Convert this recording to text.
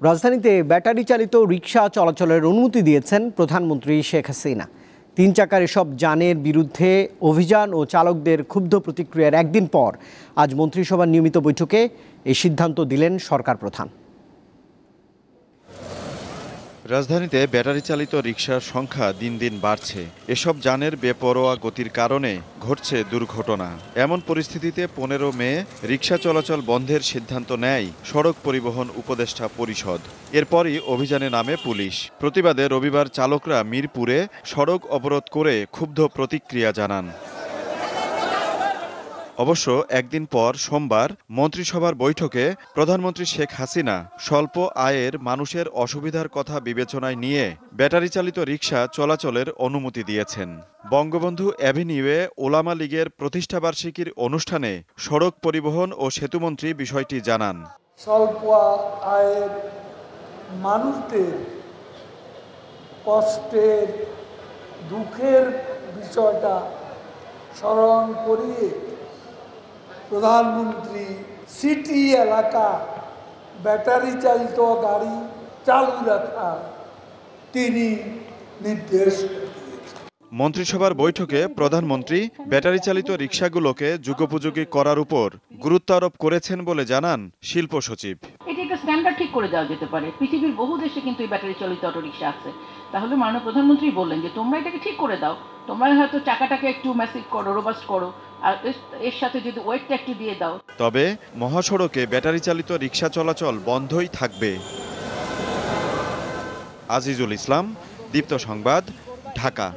রাজধানীতে ব্যাটারি চালিত রিকশা চলাচলের অনুমতি দিয়েছেন প্রধানমন্ত্রী শেখ হাসিনা। ৩ চাকার এসব যানের বিরুদ্ধে অভিযান ও চালকদের ক্ষুব্ধ প্রতিক্রিয়ার একদিন পর আজ মন্ত্রিসভার নিয়মিত বৈঠকে এই সিদ্ধান্ত দিলেন সরকার প্রধান। রাজধানীতে ব্যাটারি চালিত রিকশার সংখ্যা দিন দিন বাড়ছে। এসব যানের বেপরোয়া গতির কারণে ঘটছে দুর্ঘটনা। এমন পরিস্থিতিতে ১৫ মে রিকশা চলাচল বন্ধের সিদ্ধান্ত নেয় সড়ক পরিবহন উপদেষ্টা পরিষদ। এরপরই অভিযানে নামে পুলিশ। প্রতিবাদে রবিবার চালকরা মিরপুরে সড়ক অবরোধ করে ক্ষুব্ধ প্রতিক্রিয়া জানান। অবশ্য একদিন পর সোমবার মন্ত্রিসভার বৈঠকে প্রধানমন্ত্রী শেখ হাসিনা স্বল্প আয়ের মানুষের অসুবিধার কথা বিবেচনায় নিয়ে ব্যাটারি চালিত রিকশা চলাচলের অনুমতি দিয়েছেন। বঙ্গবন্ধু অ্যাভিনিউয়ে ওলামা লীগের প্রতিষ্ঠাবার্ষিকীর অনুষ্ঠানে সড়ক পরিবহন ও সেতুমন্ত্রী বিষয়টি জানান। স্বল্প আয়ের মানুষদের কষ্টের দুঃখের বিষয়টা স্মরণ করিয়ে প্রধানমন্ত্রী সিটি এলাকা ব্যাটারি চালিত গাড়ি চালু রাখার তিনি নির্দেশ দিয়েছেন। মন্ত্রিসভার বৈঠকে প্রধানমন্ত্রী ব্যাটারি চালিত রিকশাগুলোকে যুগোপযোগী করার উপর গুরুত্ব আরোপ করেছেন বলে জানান শিল্প সচিব। এটা একটা স্ট্যান্ডার্ড ঠিক করে দেওয়া যেতে পারে। পৃথিবীর বহু দেশে কিন্তু এই ব্যাটারি চালিত অটো রিকশা আছে। তাহলে মাননীয় প্রধানমন্ত্রী বললেন যে তোমরা এটাকে ঠিক করে দাও, তোমরা হয়তো চাকাটাকে একটু ম্যাসিভ করো, রোবাস্ট করো, আর এর সাথে যদি ওয়েটটা একটু দিয়ে দাও। তবে মহাসড়কে ব্যাটারি চালিত রিকশা চলাচল বন্ধই থাকবে। আজিজুল ইসলাম, দীপ্ত সংবাদ, ঢাকা।